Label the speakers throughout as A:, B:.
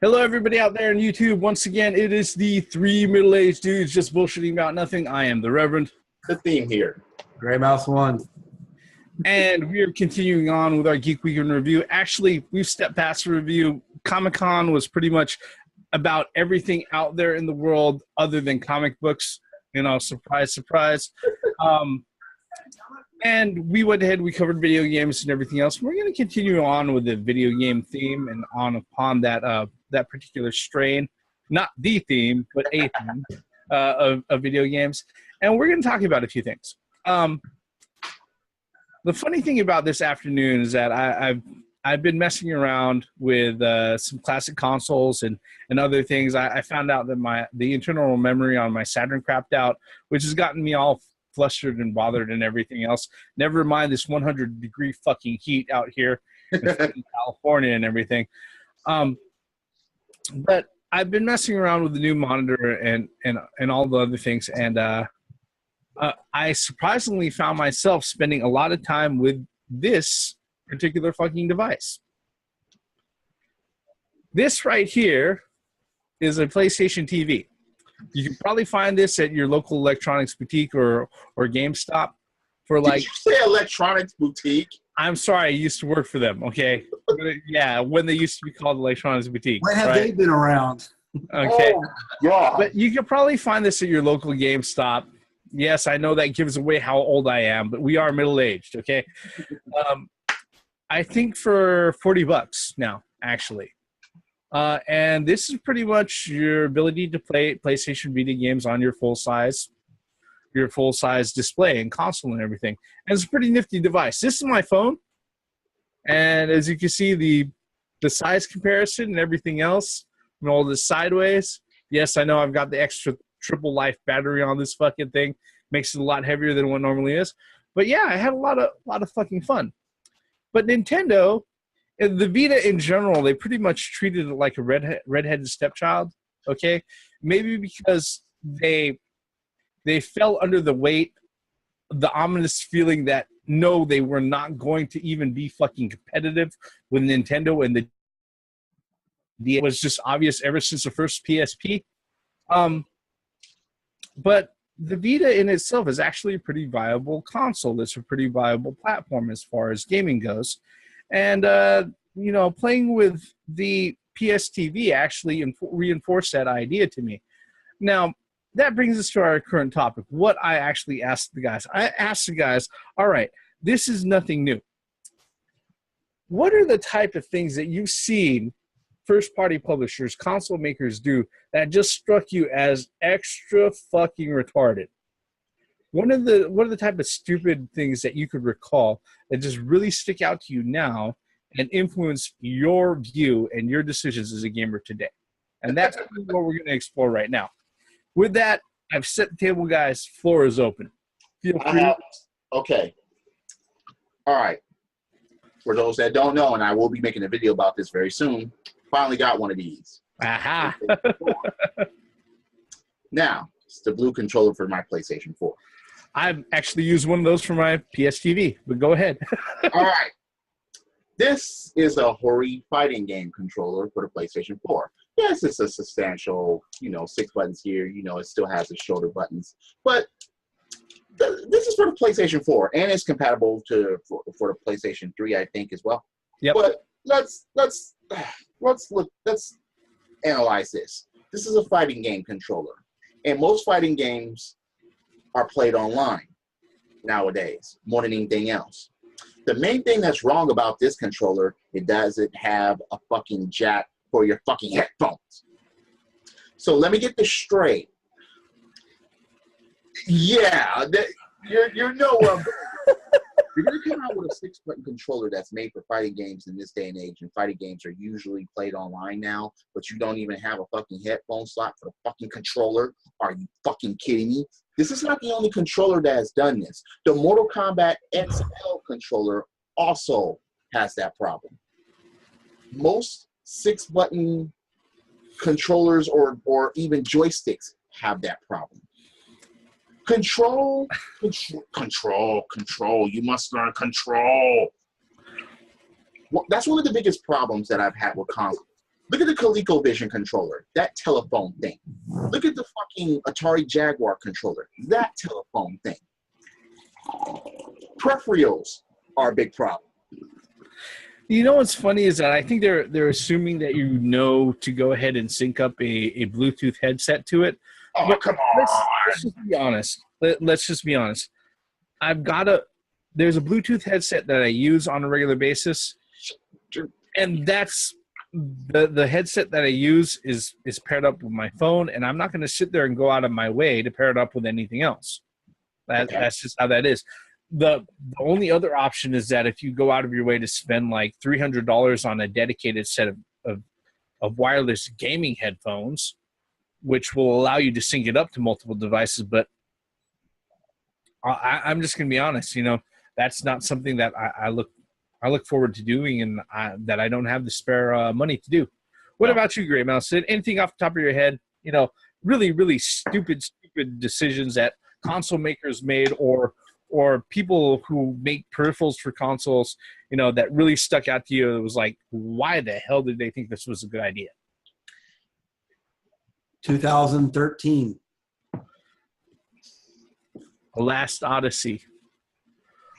A: Hello, everybody out there on YouTube. Once again, it is the three middle-aged dudes just bullshitting about nothing. I am the Reverend.
B: The theme here.
C: Gray Mouse 1.
A: And we are continuing on with our Geek Week in Review. Actually, we've stepped past the review. Comic-Con was pretty much about everything out there in the world other than comic books. You know, surprise, surprise. And we went ahead, we covered video games and everything else. We're going to continue on with the video game theme and on upon that that particular strain. Not the theme, but a theme of video games. And we're going to talk about a few things. The funny thing about this afternoon is that I've been messing around with some classic consoles and other things. I found out that the internal memory on my Saturn crapped out, which has gotten me all flustered and bothered and everything else. Never mind this 100-degree fucking heat out here in California and everything. But I've been messing around with the new monitor and all the other things, and I surprisingly found myself spending a lot of time with this particular fucking device. This right here is a PlayStation TV. You can probably find this at your local electronics boutique or GameStop for like.
B: Did you say electronics boutique?
A: I'm sorry, I used to work for them. Okay, yeah, when they used to be called electronics boutique.
C: When have they been around?
A: Okay,
B: Yeah.
A: but you can probably find this at your local GameStop. Yes, I know that gives away how old I am, but we are middle-aged. Okay, I think for $40 now, actually. And this is pretty much your ability to play PlayStation Vita games on your full-size display and console and everything. And it's a pretty nifty device. This is my phone. And as you can see, the size comparison and everything else, and all this sideways. Yes, I know I've got the extra triple life battery on this fucking thing. Makes it a lot heavier than what normally is. But yeah, I had a lot of fucking fun. But Nintendo, and the Vita in general, they pretty much treated it like a redheaded stepchild. Okay, maybe because they fell under the weight, the ominous feeling that no, they were not going to even be fucking competitive with Nintendo, and it was just obvious ever since the first PSP. But the Vita in itself is actually a pretty viable console. It's a pretty viable platform as far as gaming goes. And, you know, playing with the PSTV actually reinforced that idea to me. Now, that brings us to our current topic, what I actually asked the guys. I asked the guys, all right, this is nothing new. What are the type of things that you've seen first-party publishers, console makers do that just struck you as extra fucking retarded? What are the type of stupid things that you could recall that just really stick out to you now and influence your view and your decisions as a gamer today? And that's what we're going to explore right now. With that, I've set the table, guys. Floor is open. Feel free.
B: Okay. All right. For those that don't know, and I will be making a video about this very soon, finally got one of these.
A: Aha.
B: Now, it's the blue controller for my PlayStation 4.
A: I've actually used one of those for my PSTV, but go ahead.
B: All right. This is a Hori fighting game controller for the PlayStation 4. Yes, it's a substantial, 6 buttons here. It still has the shoulder buttons. But this is for the PlayStation 4, and it's compatible for the PlayStation 3, I think, as well.
A: Yep.
B: But let's analyze this. This is a fighting game controller, and most fighting games are played online nowadays more than anything else. The main thing that's wrong about this controller, it doesn't have a fucking jack for your fucking headphones. So let me get this straight. Yeah, you know where I'm going. You're going to come out with a 6-button controller that's made for fighting games in this day and age, and fighting games are usually played online now, but you don't even have a fucking headphone slot for the fucking controller. Are you fucking kidding me? This is not the only controller that has done this. The Mortal Kombat XL controller also has that problem. Most 6-button controllers or even joysticks have that problem. Control. You must learn control. Well, that's one of the biggest problems that I've had with consoles. Look at the ColecoVision controller, that telephone thing. Look at the fucking Atari Jaguar controller, that telephone thing. Peripherals are a big problem.
A: You know what's funny is that I think they're assuming that you know to go ahead and sync up a Bluetooth headset to it.
B: Oh,
A: But
B: come on.
A: let's just be honest. Let's just be honest. There's a Bluetooth headset that I use on a regular basis, and that's the headset that I use is paired up with my phone, and I'm not going to sit there and go out of my way to pair it up with anything else. That's just how that is. The only other option is that if you go out of your way to spend like $300 on a dedicated set of wireless gaming headphones, which will allow you to sync it up to multiple devices. But I'm just going to be honest, that's not something that I look forward to doing, and that I don't have the spare money to do. What about you, Gray Mouse? Anything off the top of your head? Really, really stupid decisions that console makers made, or people who make peripherals for consoles, that really stuck out to you. It was like, why the hell did they think this was a good idea?
C: 2013.
A: A Last Odyssey,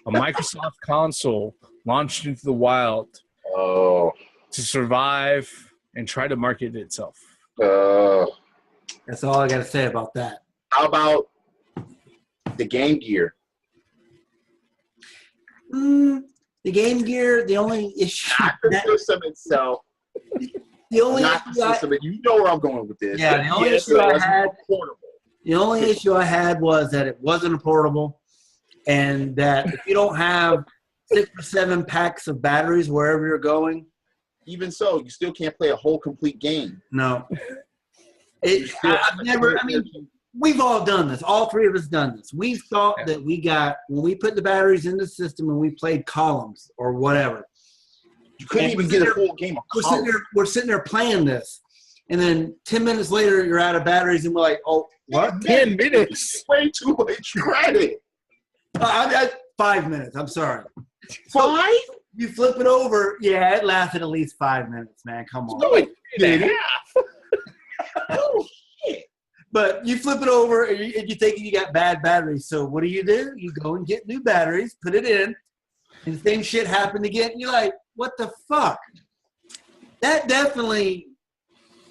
A: a Microsoft console launched into the wild to survive and try to market itself.
C: That's all I got to say about that.
B: How about the Game Gear?
C: The Game Gear, the only issue.
B: Not the system itself.
C: The only
B: Not the system. You know where I'm going with this.
C: Yeah, the only issue I had.
B: Portable.
C: The only issue I had was that it wasn't a portable, and that if you don't have 6 or 7 packs of batteries wherever you're going.
B: Even so, you still can't play a whole complete game.
C: No. We've all done this. All three of us done this. We thought that when we put the batteries in the system and we played columns or whatever.
B: You couldn't even get a full game of columns.
C: We're sitting there playing this. And then 10 minutes later, you're out of batteries, and we're like, oh, what?
A: 10 minutes?
B: Way too much credit.
C: 5 minutes. I'm sorry.
B: 5?
C: You flip it over. Yeah, it lasted at least 5 minutes, man. Come on.
B: No, it didn't. Oh, shit.
C: But you flip it over, and you think you got bad batteries. So what do? You go and get new batteries, put it in, and the same shit happened again. And you're like, what the fuck? That definitely,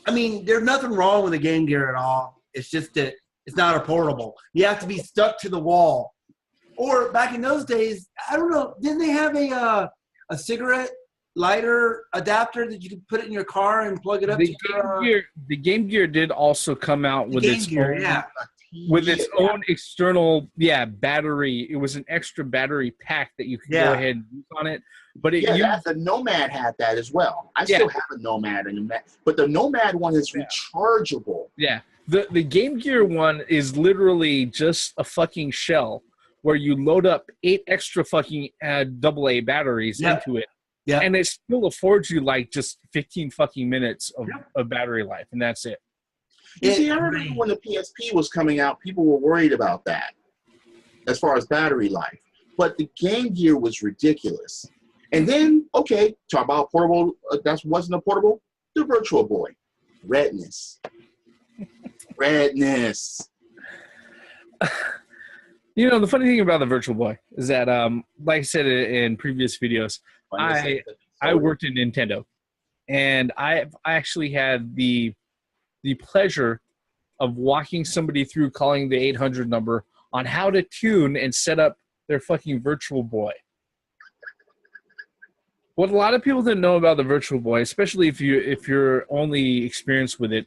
C: there's nothing wrong with the Game Gear at all. It's just that it's not a portable. You have to be stuck to the wall. Or back in those days, I don't know, didn't they have a cigarette lighter adapter that you could put it in your car and plug it up to your...
A: The Game Gear did also come out with its own external battery. It was an extra battery pack that you could go ahead and use on it. But
B: the Nomad had that as well. I still have a Nomad, but the Nomad one is rechargeable.
A: Yeah. The Game Gear one is literally just a fucking shell where you load up 8 extra fucking AA batteries into it. Yeah. And it still affords you like just 15 fucking minutes of battery life, and that's it.
B: See, I remember when the PSP was coming out, people were worried about that as far as battery life. But the Game Gear was ridiculous. And then, talk about portable. That wasn't a portable. The Virtual Boy. Redness.
A: The funny thing about the Virtual Boy is that, like I said in previous videos, I worked in Nintendo, and I actually had the pleasure of walking somebody through calling the 800 number on how to tune and set up their fucking Virtual Boy. What a lot of people didn't know about the Virtual Boy, especially if you're only experienced with it,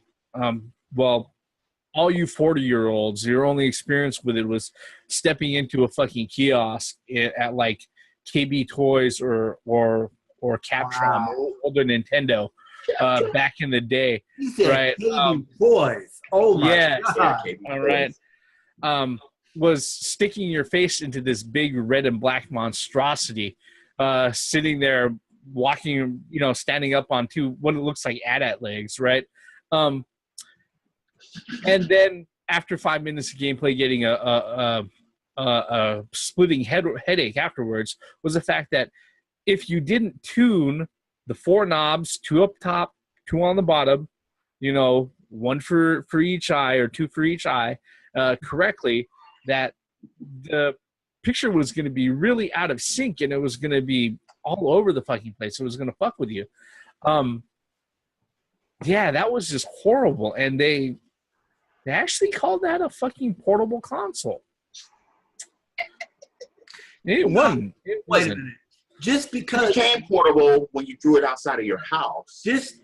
A: all you 40-year-olds, your only experience with it was stepping into a fucking kiosk at like KB Toys or Captron, older Nintendo, back in the day, right?
C: KB Toys. Oh my God!
A: All right. Was sticking your face into this big red and black monstrosity, sitting there, walking, standing up on what it looks like AT-AT legs, right? And then after 5 minutes of gameplay, getting a splitting headache afterwards was the fact that if you didn't tune the 4 knobs, 2 up top, two on the bottom, you know, one for each eye or two for each eye, correctly, that the picture was going to be really out of sync and it was going to be all over the fucking place. It was going to fuck with you. Yeah, that was just horrible. And they actually called that a fucking portable console. It wasn't. It wasn't.
C: Just because
B: it became portable when you threw it outside of your house.
C: Just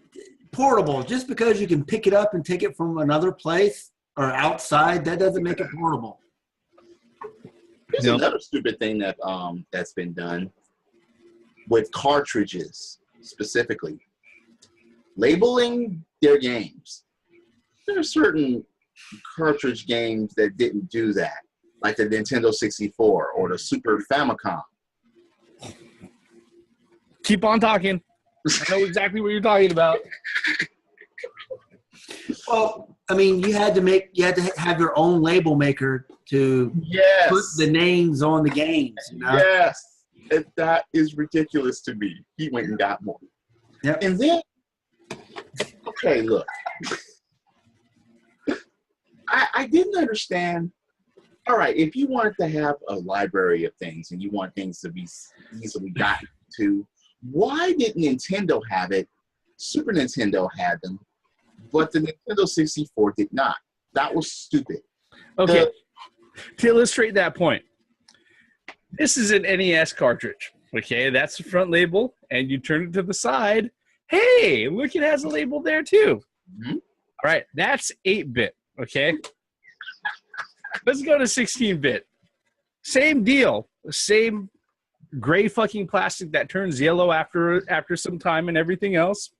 C: portable. Just because you can pick it up and take it from another place or outside, that doesn't make it portable.
B: There's another stupid thing that that's been done with cartridges specifically. Labeling their games. There are certain cartridge games that didn't do that, like the Nintendo 64 or the Super Famicom.
A: Keep on talking. I know exactly what you're talking about.
C: Well, I mean, you had to have your own label maker to put the names on the games. You know?
B: Yes, and that is ridiculous to me. He went and got more.
C: Yep.
B: And then, okay, look. I didn't understand. All right, if you wanted to have a library of things and you want things to be easily gotten to, why didn't Nintendo have it? Super Nintendo had them, but the Nintendo 64 did not. That was stupid.
A: Okay, to illustrate that point, this is an NES cartridge. Okay, that's the front label, and you turn it to the side. Hey, look, it has a label there too.
B: Mm-hmm.
A: All right, that's 8-bit. Okay, let's go to 16-bit. Same deal. Same gray fucking plastic that turns yellow after some time and everything else.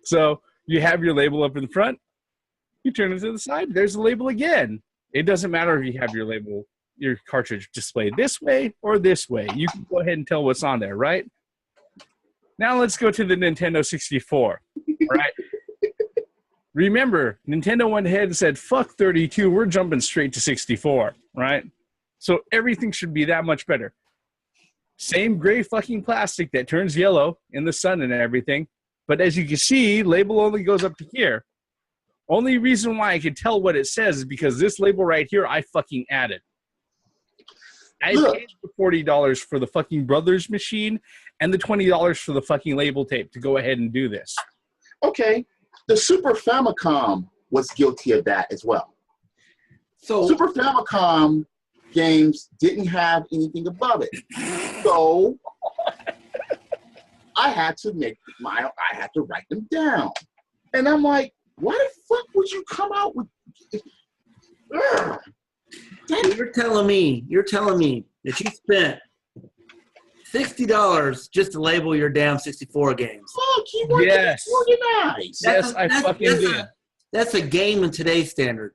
A: So you have your label up in front. You turn it to the side. There's the label again. It doesn't matter if you have your cartridge displayed this way or this way. You can go ahead and tell what's on there, right? Now let's go to the Nintendo 64. All right. Remember, Nintendo went ahead and said, fuck 32, we're jumping straight to 64, right? So everything should be that much better. Same gray fucking plastic that turns yellow in the sun and everything. But as you can see, label only goes up to here. Only reason why I can tell what it says is because this label right here, I fucking added. I paid the $40 for the fucking Brothers machine and the $20 for the fucking label tape to go ahead and do this.
B: Okay. The Super Famicom was guilty of that as well. So Super Famicom games didn't have anything above it. So I had to write them down. And I'm like, why the fuck would you come out with
C: You're telling me that you spent $60 just to label your damn 64 games.
B: Look, you want to organized.
A: Yes, I fucking did.
C: That's a game in today's standard.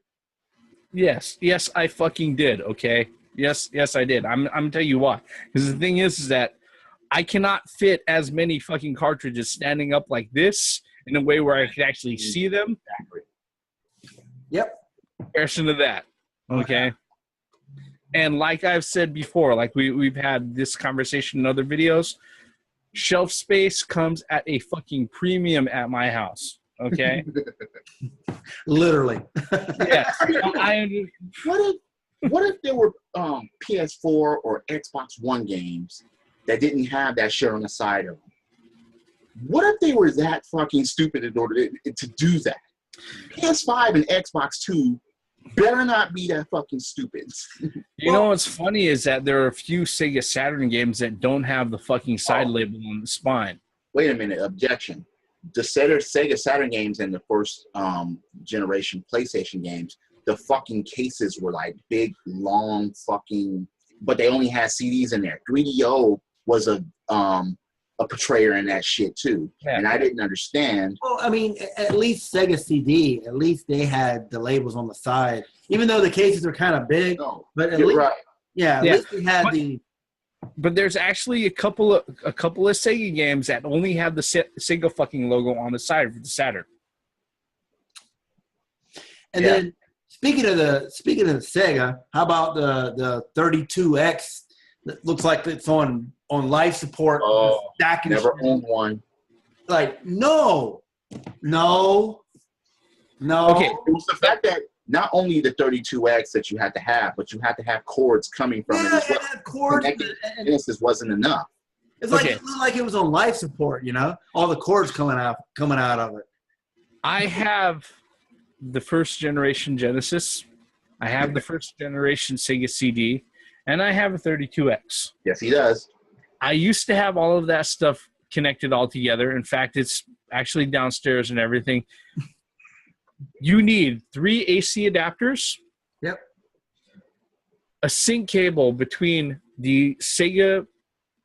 A: Yes, I fucking did, okay? Yes, I did. I'm gonna tell you why. Because the thing is that I cannot fit as many fucking cartridges standing up like this in a way where I could actually see them.
C: Yep.
A: Comparison to that, okay? And like I've said before, like we've had this conversation in other videos, shelf space comes at a fucking premium at my house, okay?
C: Literally.
A: Yes.
B: What if there were PS4 or Xbox One games that didn't have that shit on the side of them? What if they were that fucking stupid in order to do that? PS5 and Xbox 2 better not be that fucking stupid.
A: You know what's funny is that there are a few Sega Saturn games that don't have the fucking side label on the spine.
B: Wait a minute, objection. The Sega Saturn games and the first generation PlayStation games, the fucking cases were like big, long fucking, but they only had CDs in there. 3DO was a portrayer in that shit too, and I didn't understand.
C: Well, I mean, at least Sega CD, at least they had the labels on the side, even though the cases are kind of big.
B: No,
C: but at least,
B: right.
C: At least they had
A: But there's actually a couple of Sega games that only have the Sega fucking logo on the side for the Saturn.
C: And then speaking of the Sega, how about the 32X that looks like it's on life support?
B: Oh, never owned one.
C: Like, no. No.
A: Okay.
B: It was the fact that not only the 32X that you had to have, but you had to have cords coming from it as well.
C: Cords.
B: Genesis wasn't enough.
C: It's like it looked like it was on life support, you know, all the cords coming out of it.
A: I have the first generation Genesis. I have the first generation Sega CD, and I have a 32X.
B: Yes, he does.
A: I used to have all of that stuff connected all together. In fact, it's actually downstairs and everything. You need 3 AC adapters.
C: Yep.
A: A sync cable between the Sega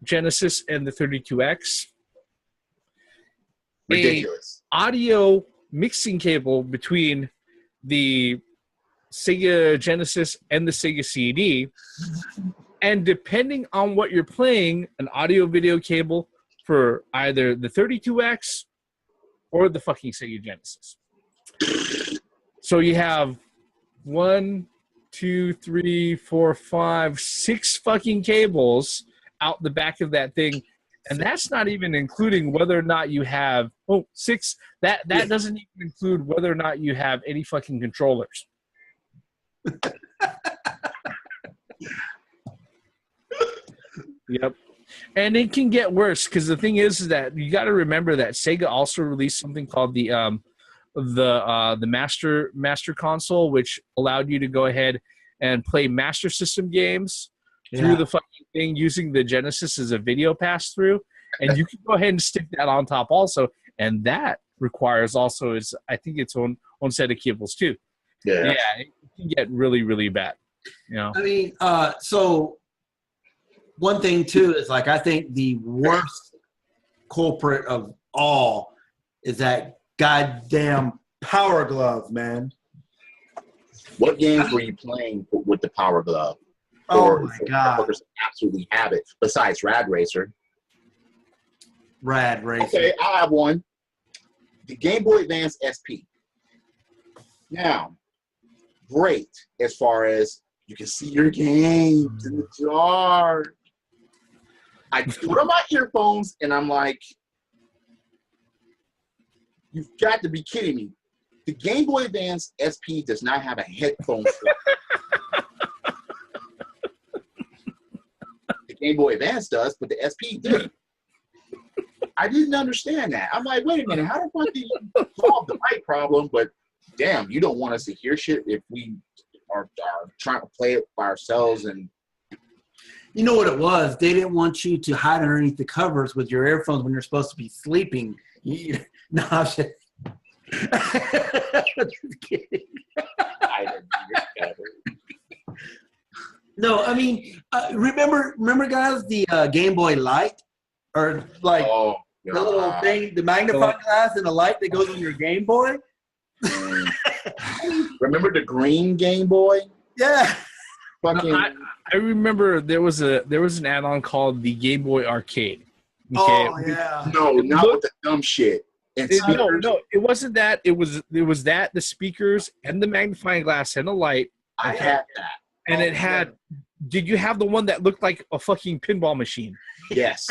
A: Genesis and the 32X.
B: Ridiculous.
A: A audio mixing cable between the Sega Genesis and the Sega CD. And depending on what you're playing, an audio video cable for either the 32X or the fucking Sega Genesis. So you have 1, 2, 3, 4, 5, 6 fucking cables out the back of that thing, and that's not even including whether or not you have 6. That doesn't even include whether or not you have any fucking controllers. Yep. And it can get worse because the thing is that you got to remember that Sega also released something called the Master Console, which allowed you to go ahead and play Master System games through the fucking thing using the Genesis as a video pass through, and you can go ahead and stick that on top also, and that requires also is I think its own set of cables too. Yeah, it can get really, really bad. You know,
C: I mean, so one thing too is like I think the worst culprit of all is that goddamn Power Glove, man.
B: What games were you playing with the Power Glove?
C: Oh my god!
B: Absolutely have it. Besides Rad Racer.
C: Rad Racer.
B: Okay, I have one. The Game Boy Advance SP. Now, great as far as you can see your games in the jar. I put on my earphones and I'm like, you've got to be kidding me. The Game Boy Advance SP does not have a headphone slot. The Game Boy Advance does, but the SP didn't. I didn't understand that. I'm like, wait a minute, how the fuck do you solve the mic problem? But damn, you don't want us to hear shit if we are trying to play it by ourselves. And
C: you know what it was? They didn't want you to hide underneath the covers with your earphones when you're supposed to be sleeping. No, I'm just kidding.
B: I didn't understand it.
C: No, I mean, remember, guys, the Game Boy Light, or like the little thing, the magnifying glass and the light that goes on your Game Boy.
B: Remember the green Game Boy?
C: Yeah.
B: Fucking.
A: No, I remember there was an add-on called the Game Boy Arcade. Okay?
C: Oh yeah.
B: No, not with the dumb shit.
A: No, it wasn't that. It was that the speakers and the magnifying glass and the light.
B: I had that.
A: And it had. Did you have the one that looked like a fucking pinball machine?
B: Yes.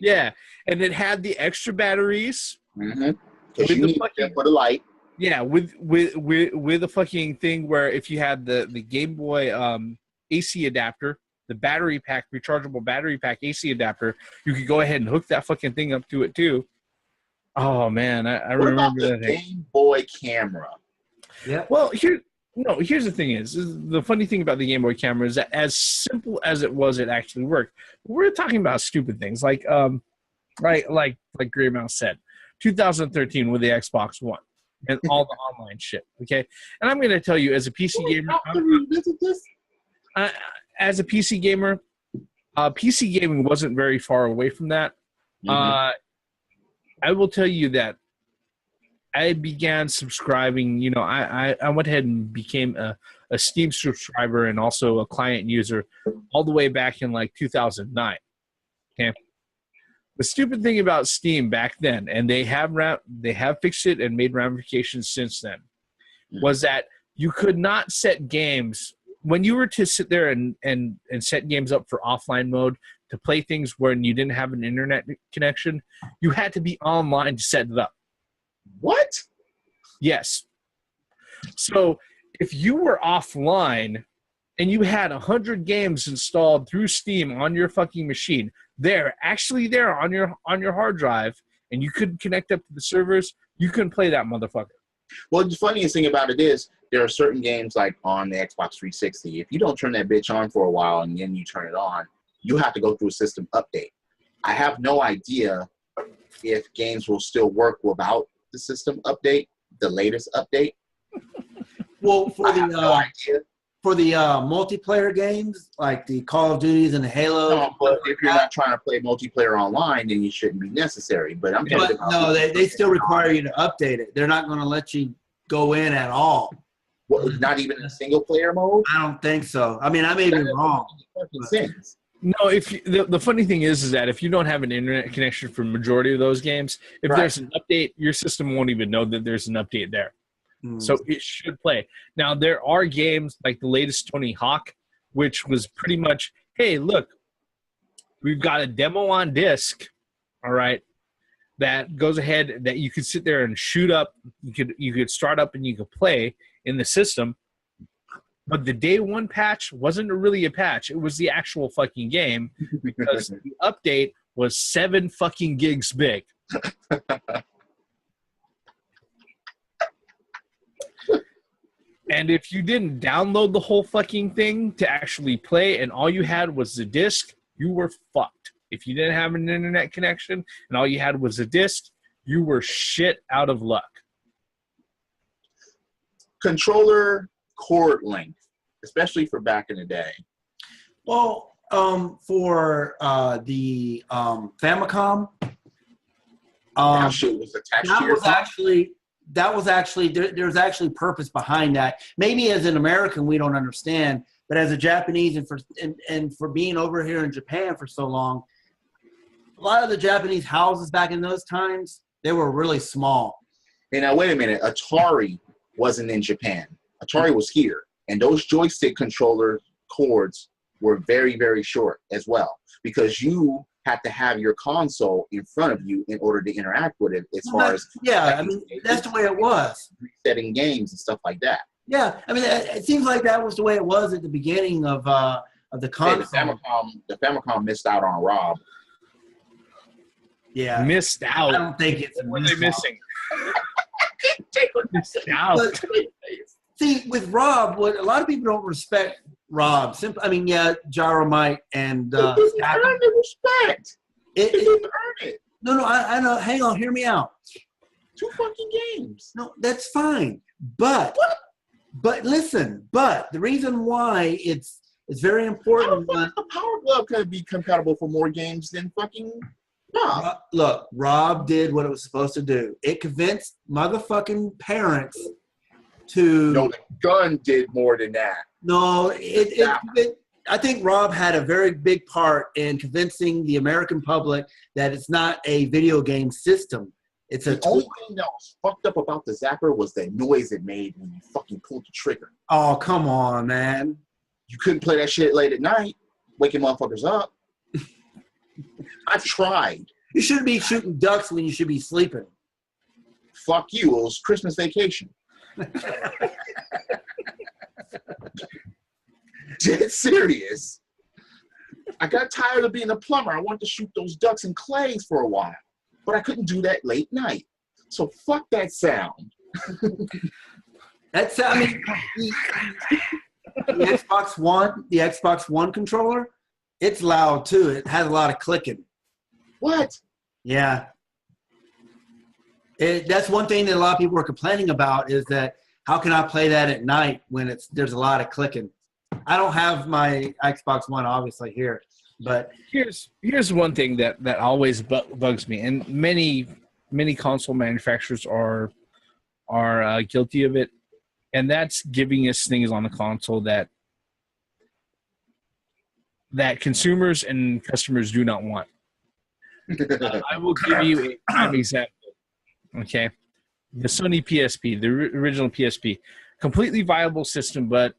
A: Yeah. And it had the extra batteries.
B: Mm-hmm. Because you need them for the light.
A: Yeah, with a fucking thing where if you had the Game Boy AC adapter, the battery pack, rechargeable battery pack AC adapter, you could go ahead and hook that fucking thing up to it too. Oh man, I remember that thing.
B: Game Boy camera.
C: Yeah.
A: Well, here's the thing is the funny thing about the Game Boy camera is that as simple as it was, it actually worked. We're talking about stupid things like Gray Mouse said, 2013 with the Xbox One and all the online shit. Okay, and I'm going to tell you as a PC gamer, PC gaming wasn't very far away from that. Mm-hmm. I will tell you that I began subscribing. You know, I went ahead and became a Steam subscriber and also a client user all the way back in like 2009. Okay. The stupid thing about Steam back then, and they have fixed it and made ramifications since then, was that you could not set games when you were to sit there and set games up for offline mode to play things when you didn't have an internet connection. You had to be online to set it up.
B: What?
A: Yes. So if you were offline and you had 100 games installed through Steam on your fucking machine, they're actually there on your hard drive, and you couldn't connect up to the servers, you couldn't play that motherfucker.
B: Well, the funniest thing about it is there are certain games like on the Xbox 360. If you don't turn that bitch on for a while and then you turn it on, you have to go through a system update. I have no idea if games will still work without the system update, the latest update.
C: Well, for
B: I have no idea.
C: the multiplayer games like the Call of Duties and the Halo.
B: No, but if you're not trying to play multiplayer online, then you shouldn't be necessary. But I'm talking about
C: no, they still require you to update it. They're not going to let you go in at all.
B: what, not even in single player mode.
C: I don't think so. I mean, I may be wrong.
B: Sense.
A: No, if you, the funny thing is that if you don't have an internet connection for majority of those games, if
B: Right.
A: there's an update, your system won't even know that there's an update there. So it should play. Now, there are games like the latest Tony Hawk, which was pretty much, hey, look, we've got a demo on disc, all right, that goes ahead that you could sit there and shoot up. You could start up and you could play in the system. But the day one patch wasn't really a patch. It was the actual fucking game because the update was 7 fucking gigs big. And if you didn't download the whole fucking thing to actually play and all you had was the disc, you were fucked. If you didn't have an internet connection and all you had was a disc, you were shit out of luck.
B: Controller cord length, especially for back in the day.
C: Well, for the Famicom,
B: That shit was attached to
C: that
B: your
C: was
B: phone.
C: actually there's actually purpose behind that. Maybe as an American we don't understand, but as a Japanese and for being over here in Japan for so long, a lot of the Japanese houses back in those times, they were really small.
B: And now wait a minute, Atari wasn't in Japan. Atari was here, and those joystick controller cords were very, very short as well, because you had to have your console in front of you in order to interact with it. As far as
C: I mean that's the way it was.
B: Resetting games and stuff like that.
C: Yeah, I mean it seems like that was the way it was at the beginning of the
B: Hey,
C: console.
B: the Famicom missed out on Rob.
C: Yeah,
A: Missed
C: I
A: out.
C: don't think it's
A: What were they missing? Missed
B: Oh.
A: out.
C: But, see, with Rob, what a lot of people don't respect Rob. I mean, yeah, Gyromite and
B: He didn't
C: Stack-
B: earn the respect. He
C: it,
B: didn't earn it.
C: no, I know. Hang on, hear me out.
B: 2 fucking games.
C: No, that's fine. But listen. But the reason why it's very
B: How
C: important.
B: the fuck a Power Glove could be compatible for more games than fucking Rob?
C: Look, Rob did what it was supposed to do. It convinced motherfucking parents to.
B: No, the gun did more than that.
C: No, I think Rob had a very big part in convincing the American public that it's not a video game system. It's a
B: The only thing that was fucked up about the Zapper was the noise it made when you fucking pulled the trigger.
C: Oh, come on, man.
B: You couldn't play that shit late at night, waking motherfuckers up. I've tried.
C: You shouldn't be shooting ducks when you should be sleeping.
B: Fuck you. It was Christmas vacation. Dead serious. I got tired of being a plumber. I wanted to shoot those ducks and clays for a while, but I couldn't do that late night. So fuck that sound.
C: That's, I mean, the Xbox One controller, it's loud too. It has a lot of clicking.
B: What?
C: Yeah. That's one thing that a lot of people are complaining about is that how can I play that at night when there's a lot of clicking? I don't have my Xbox One obviously here, but
A: Here's one thing that always bugs me, and many console manufacturers are guilty of it, and that's giving us things on the console that consumers and customers do not want. I will give you a prime example. Okay, the Sony PSP, the original PSP, completely viable system, but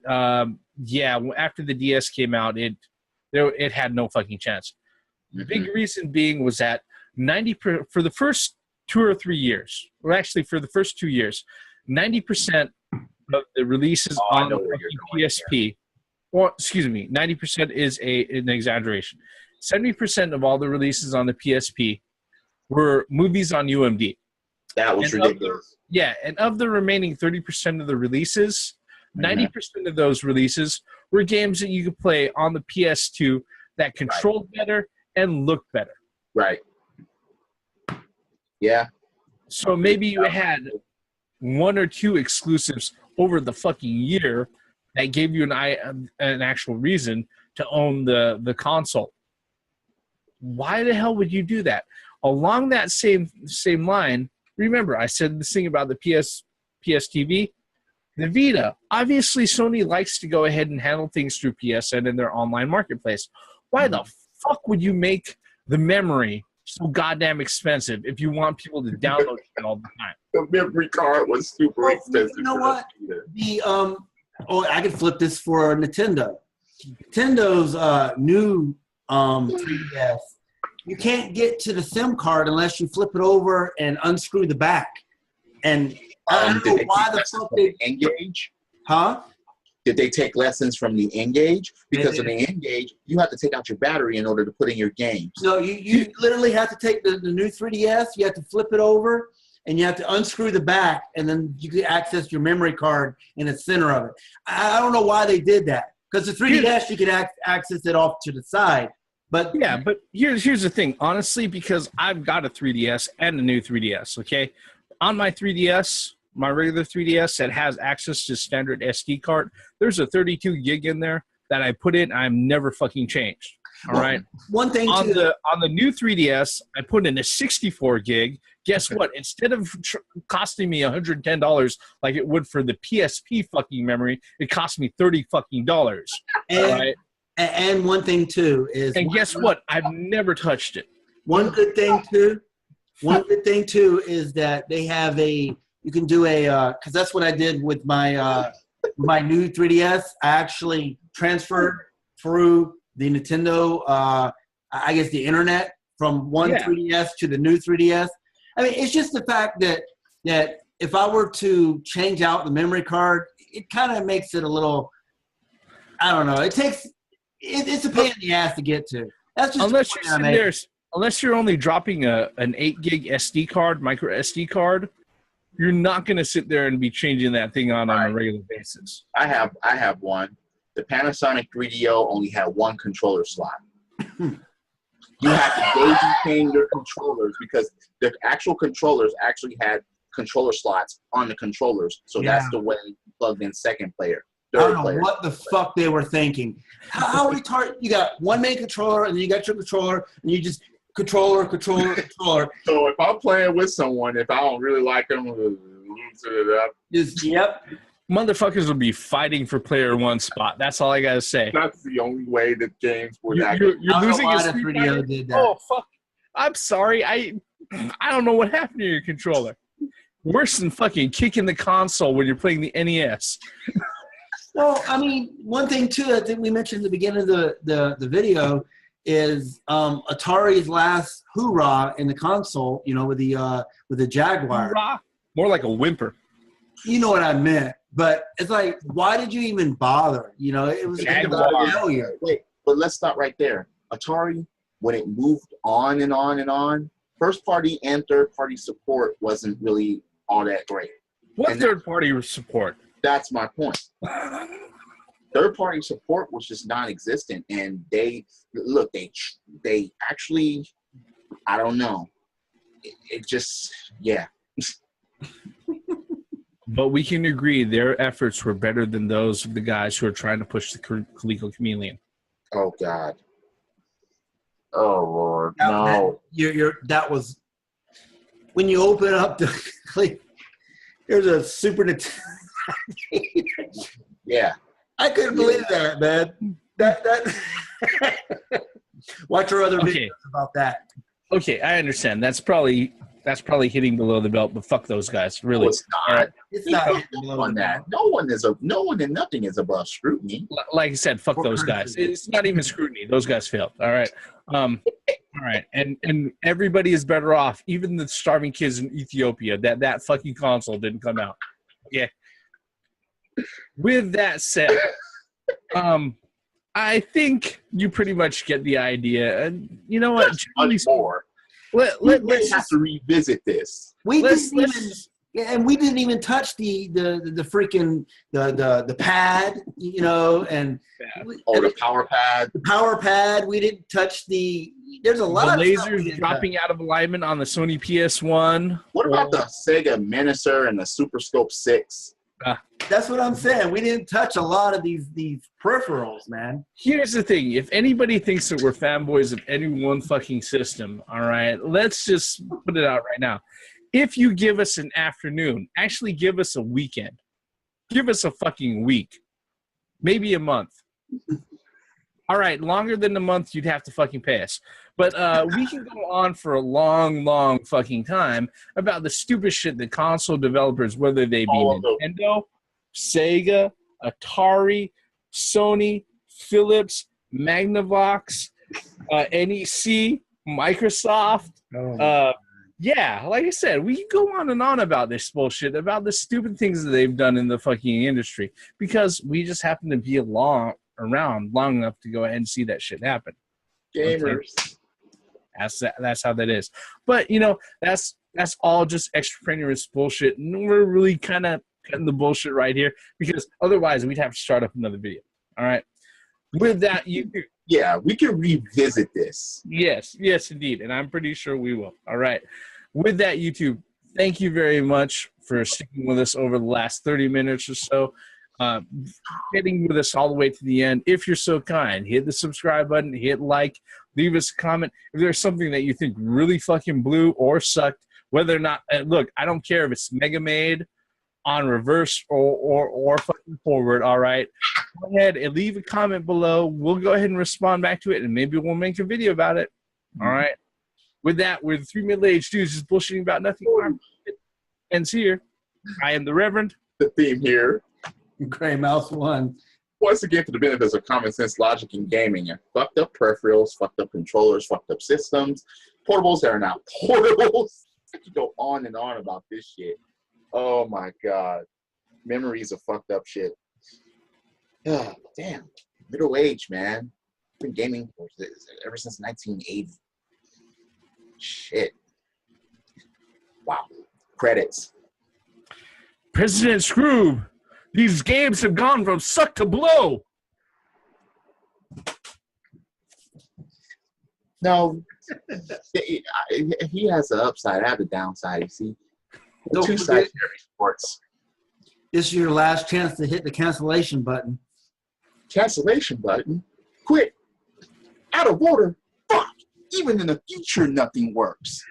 A: yeah, after the DS came out, it had no fucking chance. The big reason being was that for the first 2 or 3 years, or actually for the first 2 years, 90% of the releases on the PSP, or excuse me, 90% is an exaggeration. 70% of all the releases on the PSP were movies on UMD.
B: That was ridiculous.
A: And of the remaining 30% of the releases, 90% of those releases were games that you could play on the PS2 that controlled better and looked better.
B: Right. Yeah.
A: So maybe you had 1 or 2 exclusives over the fucking year that gave you an actual reason to own the console. Why the hell would you do that? Along that same line, remember I said this thing about the PS TV, the Vita. Obviously, Sony likes to go ahead and handle things through PSN in their online marketplace. Why the fuck would you make the memory so goddamn expensive if you want people to download it all the time?
B: The memory card was super expensive.
C: You know what? I could flip this for Nintendo. Nintendo's new 3DS. You can't get to the SIM card unless you flip it over and unscrew the back. And I don't know why the fuck they
B: Engage.
C: Huh?
B: Did they take lessons from the Engage? Because in the Engage, you have to take out your battery in order to put in your games.
C: No, you literally have to take the new 3DS, you have to flip it over, and you have to unscrew the back, and then you can access your memory card in the center of it. I don't know why they did that. Because the 3DS, you could access it off to the side. But
A: yeah, but here's the thing. Honestly, because I've got a 3DS and a new 3DS, okay? On my 3DS, my regular 3DS that has access to standard SD card, there's a 32 gig in there that I put in. I've never fucking changed. All right.
C: One thing
A: on the new 3DS, I put in a 64 gig. Guess what? Instead of costing me $110 like it would for the PSP fucking memory, it cost me $30 fucking dollars. All right.
C: And one thing too is,
A: and guess what? I've never touched it.
C: One good thing too is that they have you can do because that's what I did with my my new 3DS. I actually transferred through the Nintendo, I guess the internet from one 3DS to the new 3DS. I mean, it's just the fact that if I were to change out the memory card, it kind of makes it a little, I don't know. It's a pain in the ass to get to. That's just
A: unless you're only dropping an 8 gig SD card, micro SD card, you're not going to sit there and be changing that thing on a regular basis.
B: I have one. The Panasonic 3DO only had one controller slot. You have to daisy chain your controllers because the actual controllers actually had controller slots on the controllers. So that's the way you plugged in second player.
C: I don't know what the fuck they were thinking. How retarded? You got one main controller, and then you got your controller, and you just controller. So
B: if I'm playing with someone, if I don't really like them,
A: motherfuckers will be fighting for player one spot. That's all I gotta say.
B: That's the only way that games would
A: You're losing a Street Fighter?
C: Did that.
A: Oh fuck! I'm sorry. I don't know what happened to your controller. Worse than fucking kicking the console when you're playing the NES.
C: Well, I mean, one thing too, I think we mentioned at the beginning of the video is Atari's last hoorah in the console. You know, with the Jaguar.
A: Hoorah? More like a whimper.
C: You know what I meant, but it's like, why did you even bother? You know, it was a failure.
B: Wait, but let's stop right there. Atari, when it moved on and on and on, first party and third party support wasn't really all that great.
A: What third party support?
B: That's my point. Third-party support was just non-existent, and they actually, I don't know, it just, yeah.
A: But we can agree their efforts were better than those of the guys who are trying to push the Coleco Chameleon.
B: Oh God. Oh Lord, no.
C: That was when you open up the. There's a Super Nintendo.
B: Yeah,
C: I couldn't believe that, man. That Watch our other videos about that.
A: Okay, I understand. That's probably That's probably hitting below the belt, but fuck those guys, really.
B: No, it's not.
C: It's
B: There's
C: not
B: no
C: below
B: on
C: the
B: that.
C: belt.
B: No one and nothing is above scrutiny.
A: Like I said, fuck
C: Or
A: those guys.
C: criticism.
A: It's not even scrutiny. Those guys failed. All right. All right. And everybody is better off. Even the starving kids in Ethiopia. That fucking console didn't come out. Yeah. With that said, I think you pretty much get the idea. And you know what?
B: Much more.
A: Let's
B: have to revisit this.
C: We
A: let's,
C: didn't even, yeah, and we didn't even touch the freaking the pad, you know, and
B: The power pad.
C: the power pad. We didn't touch the. There's a lot
A: the
C: of stuff we
A: lasers
C: didn't
A: dropping out of alignment on the Sony PS1.
B: What about the Sega Menacer and the Super Scope 6?
C: touch. That's what I'm saying. We didn't touch a lot of these peripherals, man.
A: Here's the thing. If anybody thinks that we're fanboys of any one fucking system, all right, let's just put it out right now. If you give us an afternoon, actually give us a weekend. Give us a fucking week. Maybe a month. All right, longer than a month, you'd have to fucking pay us. But we can go on for a long, long fucking time about the stupid shit that console developers, whether they be Nintendo, Sega, Atari, Sony, Philips, Magnavox, NEC, Microsoft. Yeah, like I said, we can go on and on about this bullshit, about the stupid things that they've done in the fucking industry, because we just happen to be around long enough to go ahead and see that shit happen.
B: Gamers.
A: That's how that is. But you know, that's all just extraneous bullshit, and we're really kind of cutting the bullshit right here, because otherwise we'd have to start up another video. All right. With that,
B: Yeah, we can revisit this.
A: yes, indeed, and I'm pretty sure we will. All right. With that, YouTube, thank you very much for sticking with us over the last 30 minutes or so. Getting with us all the way to the end. If you're so kind, hit the subscribe button, hit like, leave us a comment. If there's something that you think really fucking blew or sucked, whether or not, look, I don't care if it's Mega Made on reverse or fucking forward, all right? Go ahead and leave a comment below. We'll go ahead and respond back to it, and maybe we'll make a video about it, all right? With that, we're the three middle-aged dudes just bullshitting about nothing. Ends here. I am the Reverend.
B: The theme here.
C: Gray Mouse 1.
B: Once again, for the benefit of common sense, logic, and gaming, and fucked up peripherals, fucked up controllers, fucked up systems, portables that are not portables. I could go on and on about this shit. Oh my god. Memories of fucked up shit. Damn. Middle age, man. Been gaming ever since 1980. Shit. Wow. Credits.
A: President Scrooge, these games have gone from suck to blow.
B: No, he has the upside. I have the downside. You see,
C: Don't
B: two
C: forget-
B: sides to every sports.
C: This is your last chance to hit the cancellation button.
B: Cancellation button. Quit. Out of order. Fuck. Even in the future, nothing works.